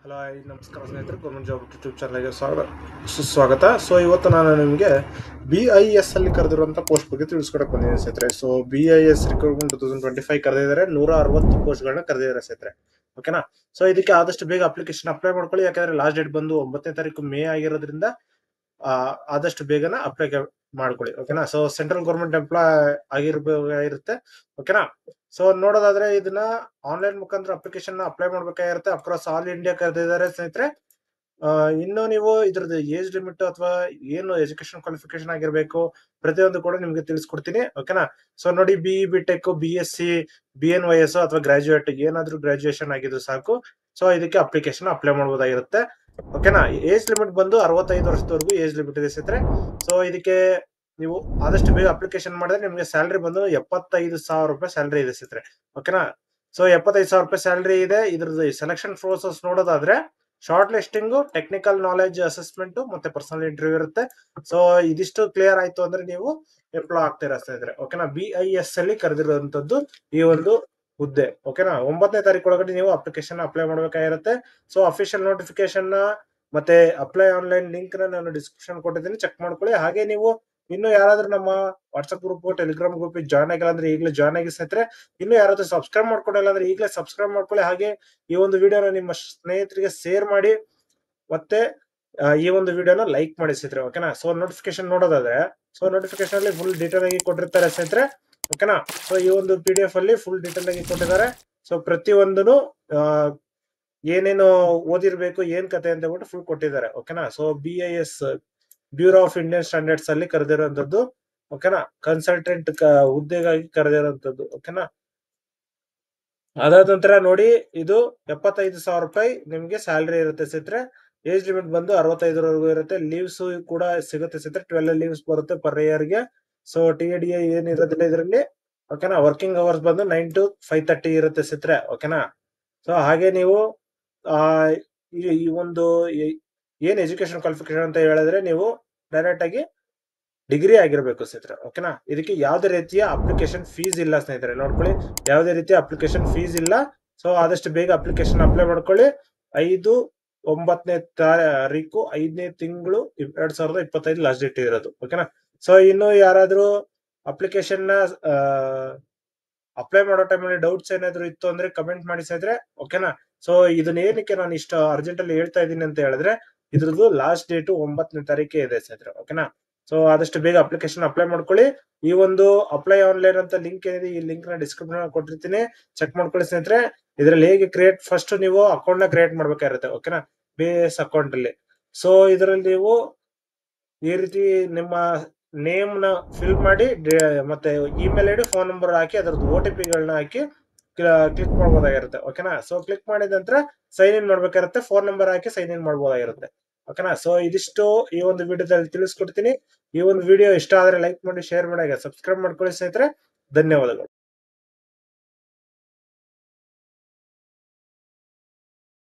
Hello ನಮಸ್ಕಾರ ಸ್ನೇಹಿತರೆ, government job YouTube ಚಾನಲ್ಗೆ ಸುಸ್ವಾಗತ. ಸೊ ಇವತ್ತು ನಾನು ನಿಮಗೆ BIS ಅಲ್ಲಿ ಕರೆದಿರುವಂಥ ಪೋಸ್ಟ್ ಬಗ್ಗೆ ತಿಳಿಸ್ಕೊಡಕ್ಕೆ ಬಂದಿದ್ದೀನಿ ಸ್ನೇಹಿತರೆ. ಸೊ BIS ರಿಕ್ರೂಟ್ಮೆಂಟ್ 2025 ಕರೆದಿದ್ದಾರೆ. 160 ಪೋಸ್ಟ್ಗಳನ್ನ ಕರೆದಿದ್ದಾರೆ ಸ್ನೇಹಿತರೆ. ಓಕೆನಾ. ಸೊ ಇದಕ್ಕೆ ಆದಷ್ಟು ಬೇಗ ಅಪ್ಲಿಕೇಶನ್ ಅಪ್ಲೈ ಮಾಡ್ಕೊಳ್ಳಿ. ಯಾಕಂದ್ರೆ ಲಾಸ್ಟ್ ಡೇಟ್ ಬಂದು 9ನೇ ತಾರೀಕು ಮೇ ಆಗಿರೋದ್ರಿಂದ ಆದಷ್ಟು ಬೇಗನ ಅಪ್ಲೈ ಮಾಡ್ಕೊಳ್ಳಿ. ಓಕೆನಾ. ಸೊ ಸೆಂಟ್ರಲ್ ಗೌರ್ಮೆಂಟ್ ಎಂಪ್ಲಾಯ್ ಆಗಿರುತ್ತೆ. ಓಕೆನಾ. ಸೊ ನೋಡೋದಾದ್ರೆ ಇದನ್ನ ಆನ್ಲೈನ್ ಮುಖಾಂತರ ಅಪ್ಲಿಕೇಶನ್ ಅಪ್ಲೈ ಮಾಡ್ಬೇಕಾಗಿರುತ್ತೆ. ಅಕ್ರಾಸ್ ಆಲ್ ಇಂಡಿಯಾ ಕರೆದಿದ್ದಾರೆ ಸ್ನೇಹಿತರೆ. ಇನ್ನು ನೀವು ಇದ್ರದ್ದು ಏಜ್ ಲಿಮಿಟ್ ಅಥವಾ ಏನು ಎಜುಕೇಶನ್ ಕ್ವಾಲಿಫಿಕೇಶನ್ ಆಗಿರ್ಬೇಕು ಪ್ರತಿಯೊಂದು ಕೂಡ ನಿಮ್ಗೆ ತಿಳಿಸ್ಕೊಡ್ತೀನಿ. ಓಕೆನಾ. ಸೊ ನೋಡಿ, BE BTech BSc BNYS ಅಥವಾ ಗ್ರಾಜುಯೇಟ್ ಏನಾದ್ರೂ ಗ್ರಾಜುಯೇಷನ್ ಆಗಿದ್ರು ಸಾಕು. ಸೊ ಇದಕ್ಕೆ ಅಪ್ಲಿಕೇಶನ್ ಅಪ್ಲೈ ಮಾಡಬಹುದಾಗಿರುತ್ತೆ. ಓಕೆನಾ. ಏಜ್ ಲಿಮಿಟ್ ಬಂದು 65 ವರ್ಷದವರೆಗೂ ಏಜ್ ಲಿಮಿಟ್ ಇದೆ ಸ್ನೇಹಿತರೆ. ಸೊ ಇದಕ್ಕೆ ನೀವು ಆದಷ್ಟು ಬೇಗ ಅಪ್ಲಿಕೇಶನ್ ಮಾಡಿದ್ರೆ ನಿಮ್ಗೆ ಸ್ಯಾಲರಿ ಬಂದು 75,000 ರೂಪಾಯಿ ಸ್ಯಾಲರಿ ಇದೆ ಸ್ನೇಹಿತರೆ. ಓಕೆನಾ. ಸೊ 75,000 ರೂಪಾಯಿ ಸ್ಯಾಲರಿ ಇದೆ. ಇದ್ರದ್ದು ಸೆಲೆಕ್ಷನ್ ಪ್ರೋಸೆಸ್ ನೋಡೋದಾದ್ರೆ short listing, technical knowledge assessment ಮತ್ತೆ ಪರ್ಸನಲ್ ಇಂಟರ್ವ್ಯೂ ಇರುತ್ತೆ. ಸೊ ಇದಿಷ್ಟು ಕ್ಲಿಯರ್ ಆಯ್ತು ಅಂದ್ರೆ ನೀವು ಎಂಪ್ಲಾಯ್ ಆಗ್ತೀರಾ ಸ್ನೇಹಿತರೆ. ಓಕೆನಾ. BIS ಅಲ್ಲಿ ಕರೆದಿರುವಂತದ್ದು ಈ ಒಂದು ಹುದ್ದೆ. ಓಕೆನಾ. 9ನೇ ತಾರೀಕು ಒಳಗಡೆ ನೀವು ಅಪ್ಲಿಕೇಶನ್ ಅಪ್ಲೈ ಮಾಡ್ಬೇಕಾಗಿರುತ್ತೆ. ಸೊ ಅಫಿಷಿಯಲ್ ನೋಟಿಫಿಕೇಶನ್ ಮತ್ತೆ ಅಪ್ಲೈ ಆನ್ಲೈನ್ ಲಿಂಕ್ ನಾನು ಡಿಸ್ಕ್ರಿಪ್ಷನ್ ಕೊಟ್ಟಿದ್ದೀನಿ, ಚೆಕ್ ಮಾಡ್ಕೊಳ್ಳಿ. ಹಾಗೆ ನೀವು ಇನ್ನು ಯಾರಾದ್ರೂ ನಮ್ಮ WhatsApp group Telegram group join ಆಗಿಲ್ಲ ಅಂದ್ರೆ ಈಗಲೇ ಜಾಯ್ನ್ ಆಗಿ ಸ್ನೇಹಿತರೆ. ಇನ್ನು ಯಾರಾದ್ರೂ ಸಬ್ಸ್ಕ್ರೈಬ್ ಮಾಡ್ಕೊಂಡಿಲ್ಲ ಅಂದ್ರೆ ಈಗಲೇ ಸಬ್ಸ್ಕ್ರೈಬ್ ಮಾಡ್ಕೊಳ್ಳಿ. ಹಾಗೆ ಈ ಒಂದು ವಿಡಿಯೋನ ನಿಮ್ಮ ಸ್ನೇಹಿತರಿಗೆ ಶೇರ್ ಮಾಡಿ ಮತ್ತೆ ಈ ಒಂದು ವಿಡಿಯೋನ ಲೈಕ್ ಮಾಡಿ ಸ್ನೇಹಿತರೆ. ಓಕೆನಾ. ಸೊ ನೋಟಿಫಿಕೇಶನ್ ನೋಡೋದಾದ್ರೆ ನೋಟಿಫಿಕೇಶನ್ ಅಲ್ಲಿ ಫುಲ್ ಡೀಟೇಲ್ ಆಗಿ ಕೊಟ್ಟಿರ್ತಾರೆ ಸ್ನೇಹಿತರೆ. ಓಕೆನಾ. ಸೊ ಈ ಒಂದು PDF ಅಲ್ಲಿ ಫುಲ್ ಡೀಟೇಲ್ ಆಗಿ ಕೊಟ್ಟಿದ್ದಾರೆ. ಸೊ ಪ್ರತಿಯೊಂದನು ಏನೇನು ಓದಿರ್ಬೇಕು ಏನ್ ಕತೆ ಅಂತ ಹೇಳ್ಬಿಟ್ಟು ಫುಲ್ ಕೊಟ್ಟಿದ್ದಾರೆ. ಓಕೆನಾ. So BIS bureau of Indian standards ಅಲ್ಲಿ ಕರೆದಿರುವಂತದ್ದು. ಓಕೆನಾ. ಕನ್ಸಲ್ಟೆಂಟ್ ಹುದ್ದೆಗಾಗಿ ಕರೆದಿರುವಂತದ್ದು. ಓಕೆನಾ. ಅದಾದ ನಂತರ ನೋಡಿ, ಇದು 75,000 ರೂಪಾಯಿ ನಿಮ್ಗೆ ಸ್ಯಾಲರಿ ಇರುತ್ತೆ ಸ್ನೇಹಿತರೆ. ಏಜ್ ಲಿಮಿಟ್ ಬಂದು 65ವರೆಗೂ ಇರುತ್ತೆ. ಲೀವ್ಸ್ ಕೂಡ ಸಿಗುತ್ತೆ ಸ್ನೇಹಿತರೆ. 12 ಲೀವ್ಸ್ ಬರುತ್ತೆ ಪರ್ ಇಯರ್ ಗೆ. ಸೊ TDI ಏನ್ ಇರೋದಿಲ್ಲ ಇದರಲ್ಲಿ. ಓಕೆನಾ. ವರ್ಕಿಂಗ್ ಅವರ್ಸ್ ಬಂದು 9 to 5:30 ಇರುತ್ತೆ ಸ್ನೇಹಿತರೆ. ಓಕೆನಾ. ಸೊ ಹಾಗೆ ನೀವು ಈ ಒಂದು ಏನ್ ಎಜುಕೇಶನ್ ಕ್ವಾಲಿಫಿಕೇಶನ್ ಅಂತ ಹೇಳಿದ್ರೆ ನೀವು ಡೈರೆಕ್ಟ್ ಆಗಿ ಡಿಗ್ರಿ ಆಗಿರ್ಬೇಕು ಸ್ನೇಹಿತರೆ. ಓಕೆನಾ. ಇದಕ್ಕೆ ಯಾವುದೇ ರೀತಿಯ ಅಪ್ಲಿಕೇಶನ್ ಫೀಸ್ ಇಲ್ಲ ಸ್ನೇಹಿತರೆ. ನೋಡ್ಕೊಳ್ಳಿ, ಯಾವುದೇ ರೀತಿಯ ಅಪ್ಲಿಕೇಶನ್ ಫೀಸ್ ಇಲ್ಲ. ಸೊ ಆದಷ್ಟು ಬೇಗ ಅಪ್ಲಿಕೇಶನ್ ಅಪ್ಲೈ ಮಾಡ್ಕೊಳ್ಳಿ. 5/9ನೇ ತಾರೀಕು 5ನೇ ತಿಂಗಳು 2025 ಲಾಸ್ಟ್ ಡೇಟ್ ಇರೋದು. ಓಕೆನಾ. ಸೊ ಇನ್ನು ಯಾರಾದ್ರೂ ಅಪ್ಲಿಕೇಶನ್ ನ ಅಪ್ಲೈ ಮಾಡೋ ಟೈಮಲ್ಲಿ ಡೌಟ್ಸ್ ಏನಾದ್ರು ಇತ್ತು ಅಂದ್ರೆ ಕಮೆಂಟ್ ಮಾಡಿ ಸ್ನೇಹಿತರೆ. ಓಕೆನಾ. ಸೊ ಇದನ್ನ ಏನಕ್ಕೆ ನಾನು ಇಷ್ಟ ಅರ್ಜೆಂಟ್ ಅಲ್ಲಿ ಹೇಳ್ತಾ ಇದ್ದೀನಿ ಅಂತ ಹೇಳಿದ್ರೆ ಇದ್ರದ್ದು ಲಾಸ್ಟ್ ಡೇಟ್ 9ನೇ ತಾರೀಕೆ ಇದೆ ಸ್ನೇಹಿತರೆ. ಓಕೆನಾ. ಸೊ ಆದಷ್ಟು ಬೇಗ ಅಪ್ಲಿಕೇಶನ್ ಅಪ್ಲೈ ಮಾಡ್ಕೊಳ್ಳಿ. ಈ ಒಂದು ಅಪ್ಲೈ ಆನ್ಲೈನ್ ಅಂತ ಲಿಂಕ್ ಏನಿದೆ ಈ ಲಿಂಕ್ ನ ಡಿಸ್ಕ್ರಿಪ್ಷನ್ ಕೊಟ್ಟಿರ್ತೀನಿ, ಚೆಕ್ ಮಾಡ್ಕೊಳ್ಳಿ ಸ್ನೇಹಿತರೆ. ಇದರಲ್ಲಿ ಹೇಗೆ ಫಸ್ಟ್ ನೀವು ಅಕೌಂಟ್ ನ ಕ್ರಿಯೇಟ್ ಮಾಡ್ಬೇಕಾಗಿರುತ್ತೆ. ಓಕೆನಾ. BIS ಅಕೌಂಟ್ ಅಲ್ಲಿ. ಸೊ ಇದರಲ್ಲಿ ನೀವು ಈ ರೀತಿ ನಿಮ್ಮ ನೇಮ್ ನ ಫಿಲ್ ಮಾಡಿ ಮತ್ತೆ ಇಮೇಲ್ ID, ಫೋನ್ ನಂಬರ್ ಹಾಕಿ ಅದರದ್ದು OTP ಗಳನ್ನ ಹಾಕಿ ಕ್ಲಿಕ್ ಮಾಡಬಹುದಾಗಿರುತ್ತೆ. ಓಕೆನಾ. ಸೊ ಕ್ಲಿಕ್ ಮಾಡಿದ ನಂತರ ಸೈನ್ ಇನ್ ಮಾಡ್ಬೇಕಾಗಿರುತ್ತೆ. ಫೋನ್ ನಂಬರ್ ಹಾಕಿ ಸೈನ್ ಇನ್ ಮಾಡಬಹುದಾಗಿರುತ್ತೆ. ಓಕೆನಾ. ಸೊ ಇದಿಷ್ಟು ಈ ಒಂದು ವಿಡಿಯೋದಲ್ಲಿ ತಿಳಿಸ್ಕೊಡ್ತೀನಿ. ಈ ಒಂದು ವಿಡಿಯೋ ಇಷ್ಟ ಆದ್ರೆ ಲೈಕ್ ಮಾಡಿ, ಶೇರ್ ಮಾಡಿ, ಸಬ್ಸ್ಕ್ರೈಬ್ ಮಾಡ್ಕೊಳ್ಳಿ ಸ್ನೇಹಿತರೆ. ಧನ್ಯವಾದಗಳು.